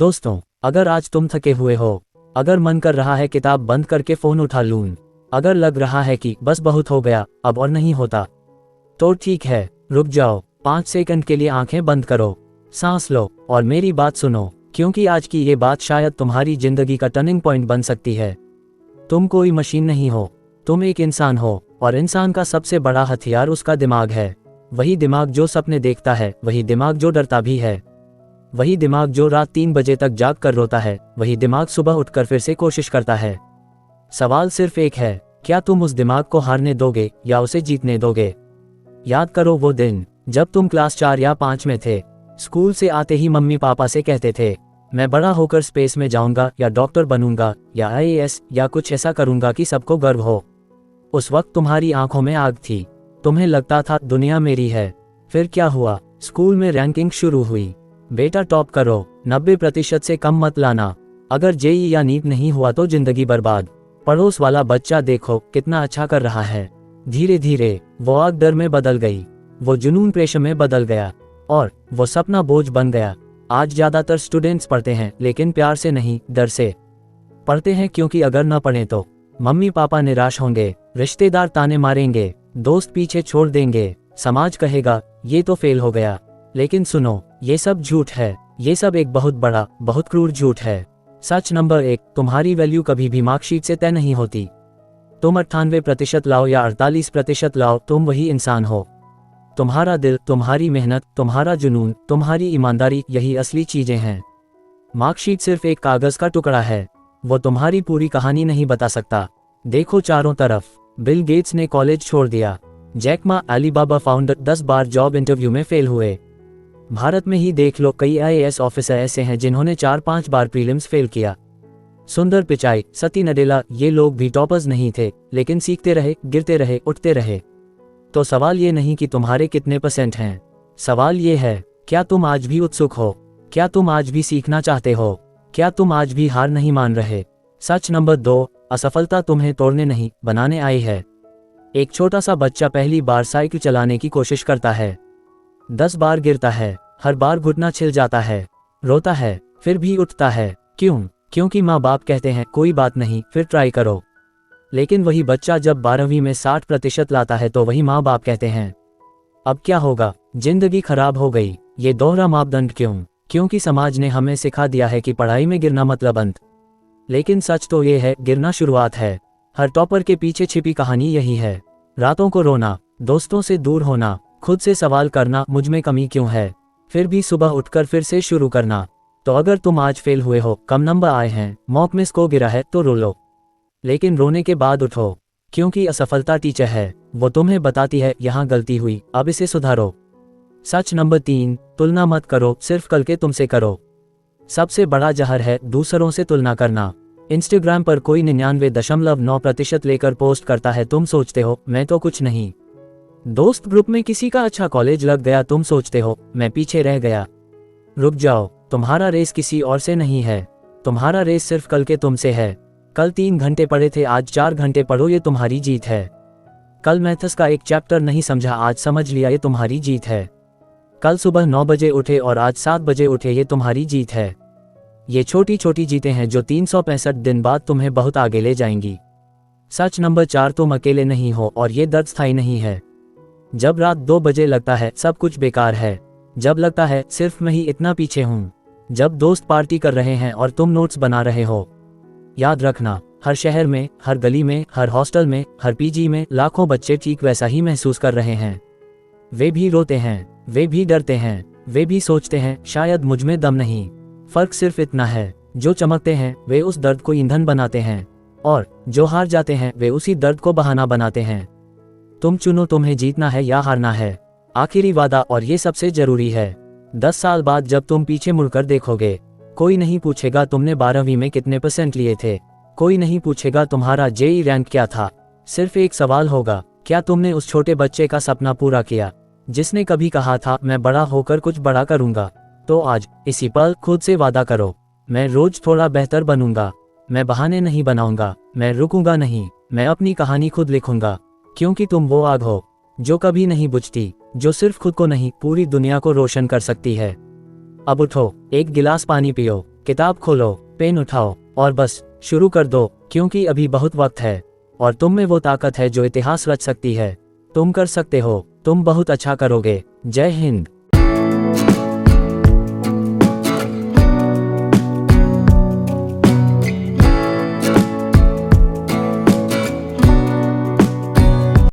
दोस्तों, अगर आज तुम थके हुए हो, अगर मन कर रहा है किताब बंद करके फोन उठा लूं, अगर लग रहा है कि बस बहुत हो गया, अब और नहीं होता, तो ठीक है, रुक जाओ, 5 सेकंड के लिए आंखें बंद करो, सांस लो और मेरी बात सुनो, क्योंकि आज की ये बात शायद तुम्हारी जिंदगी का टर्निंग पॉइंट बन सकती है। तुम कोई मशीन नहीं हो, तुम एक इंसान हो, और इंसान का सबसे बड़ा हथियार उसका दिमाग है। वही दिमाग जो सपने देखता है, वही दिमाग जो डरता भी है, वही दिमाग जो रात 3 बजे तक जाग कर रोता है, वही दिमाग सुबह उठकर फिर से कोशिश करता है। सवाल सिर्फ एक है, क्या तुम उस दिमाग को हारने दोगे या उसे जीतने दोगे? याद करो वो दिन जब तुम क्लास 4 या 5 में थे, स्कूल से आते ही मम्मी पापा से कहते थे, मैं बड़ा होकर स्पेस में जाऊंगा या डॉक्टर बनूंगा या IAS या कुछ ऐसा करूंगा कि सबको गर्व हो। उस वक्त तुम्हारी आंखों में आग थी, तुम्हें लगता था दुनिया मेरी है। फिर क्या हुआ? स्कूल में रैंकिंग शुरू हुई, बेटा टॉप करो, 90% से कम मत लाना, अगर JEE या नीट नहीं हुआ तो जिंदगी बर्बाद। पड़ोस वाला बच्चा देखो कितना अच्छा कर रहा है। धीरे धीरे वो आग डर में बदल गई, वो जुनून प्रेशर में बदल गया, और वो सपना बोझ बन गया। आज ज्यादातर स्टूडेंट्स पढ़ते हैं, लेकिन प्यार से नहीं, डर से पढ़ते हैं, क्योंकि अगर न पढ़ें तो मम्मी पापा निराश होंगे, रिश्तेदार ताने मारेंगे, दोस्त पीछे छोड़ देंगे, समाज कहेगा ये तो फेल हो गया। लेकिन सुनो, ये सब झूठ है, ये सब एक बहुत बड़ा, बहुत क्रूर झूठ है। सच नंबर 1, तुम्हारी वैल्यू कभी भी मार्कशीट से तय नहीं होती। तुम 98% लाओ या 48% लाओ, तुम वही इंसान हो। तुम्हारा दिल, तुम्हारी मेहनत, तुम्हारा जुनून, तुम्हारी ईमानदारी, यही असली चीजें हैं। मार्कशीट सिर्फ एक कागज का टुकड़ा है, वो तुम्हारी पूरी कहानी नहीं बता सकता। देखो चारों तरफ, बिल गेट्स ने कॉलेज छोड़ दिया, जैक मा अलीबाबा फाउंडर 10 बार जॉब इंटरव्यू में फेल हुए। भारत में ही देख लो, कई IAS ऑफिसर ऐसे हैं जिन्होंने 4-5 बार प्रीलिम्स फेल किया। सुंदर पिचाई, सती नडेला, ये लोग भी टॉपर्स नहीं थे, लेकिन सीखते रहे, गिरते रहे, उठते रहे। तो सवाल ये नहीं कि तुम्हारे कितने % हैं, सवाल ये है, क्या तुम आज भी उत्सुक हो? क्या तुम आज भी सीखना चाहते हो? क्या तुम आज भी हार नहीं मान रहे? सच नंबर 2, असफलता तुम्हें तोड़ने नहीं, बनाने आई है। एक छोटा सा बच्चा पहली बार साइकिल चलाने की कोशिश करता है, 10 बार गिरता है, हर बार घुटना छिल जाता है, रोता है, फिर भी उठता है। क्यों? क्योंकि माँ बाप कहते हैं कोई बात नहीं, फिर ट्राई करो। लेकिन वही बच्चा जब 12वीं में 60% लाता है तो वही माँ बाप कहते हैं अब क्या होगा, जिंदगी खराब हो गई। ये दोहरा मापदंड क्यों? क्योंकि समाज ने हमें सिखा दिया है कि पढ़ाई में गिरना मतलब अंत। लेकिन सच तो ये है, गिरना शुरुआत है। हर टॉपर के पीछे छिपी कहानी यही है। रातों को रोना, दोस्तों से दूर होना, खुद से सवाल करना, मुझ में कमी क्यों है, फिर भी सुबह उठकर फिर से शुरू करना। तो अगर तुम आज फेल हुए हो, कम नंबर आए हैं, मॉक मिस को गिरा है, तो रो लो, लेकिन रोने के बाद उठो, क्योंकि असफलता टीचर है, वो तुम्हें बताती है यहाँ गलती हुई, अब इसे सुधारो। सच नंबर 3, तुलना मत करो, सिर्फ कल के तुमसे करो। सबसे बड़ा जहर है दूसरों से तुलना करना। इंस्टाग्राम पर कोई 99.9% लेकर पोस्ट करता है, तुम सोचते हो मैं तो कुछ नहीं। दोस्त ग्रुप में किसी का अच्छा कॉलेज लग गया, तुम सोचते हो मैं पीछे रह गया। रुक जाओ, तुम्हारा रेस किसी और से नहीं है, तुम्हारा रेस सिर्फ कल के तुमसे है। कल 3 घंटे पढ़े थे, आज 4 घंटे पढ़ो, ये तुम्हारी जीत है। कल मैथ्स का एक चैप्टर नहीं समझा, आज समझ लिया, ये तुम्हारी जीत है। कल सुबह 9 बजे उठे और आज 7 बजे उठे, ये तुम्हारी जीत है। ये छोटी छोटी जीतें हैं जो 365 दिन बाद तुम्हें बहुत आगे ले जाएंगी। सच नंबर 4, तुम अकेले नहीं हो और ये दर्द स्थायी नहीं है। जब रात 2 बजे लगता है सब कुछ बेकार है, जब लगता है सिर्फ मैं ही इतना पीछे हूँ, जब दोस्त पार्टी कर रहे हैं और तुम नोट्स बना रहे हो, याद रखना, हर शहर में, हर गली में, हर हॉस्टल में, हर PG में लाखों बच्चे ठीक वैसा ही महसूस कर रहे हैं। वे भी रोते हैं, वे भी डरते हैं, वे भी सोचते हैं शायद मुझ में दम नहीं। फर्क सिर्फ इतना है, जो चमकते हैं वे उस दर्द को ईंधन बनाते हैं, और जो हार जाते हैं वे उसी दर्द को बहाना बनाते हैं। तुम चुनो, तुम्हें जीतना है या हारना है। आखिरी वादा, और ये सबसे जरूरी है, 10 साल बाद जब तुम पीछे मुड़कर देखोगे, कोई नहीं पूछेगा तुमने 12वीं में कितने % लिए थे, कोई नहीं पूछेगा तुम्हारा JEE रैंक क्या था। सिर्फ एक सवाल होगा, क्या तुमने उस छोटे बच्चे का सपना पूरा किया जिसने कभी कहा था मैं बड़ा होकर कुछ बड़ा करूंगा? तो आज इसी पल खुद से वादा करो, मैं रोज थोड़ा बेहतर बनूंगा, मैं बहाने नहीं बनाऊंगा, मैं रुकूंगा नहीं, मैं अपनी कहानी खुद लिखूंगा। क्योंकि तुम वो आग हो जो कभी नहीं बुझती, जो सिर्फ खुद को नहीं पूरी दुनिया को रोशन कर सकती है। अब उठो, एक गिलास पानी पियो, किताब खोलो, पेन उठाओ और बस शुरू कर दो, क्योंकि अभी बहुत वक्त है और तुम में वो ताकत है जो इतिहास रच सकती है। तुम कर सकते हो, तुम बहुत अच्छा करोगे। जय हिंद।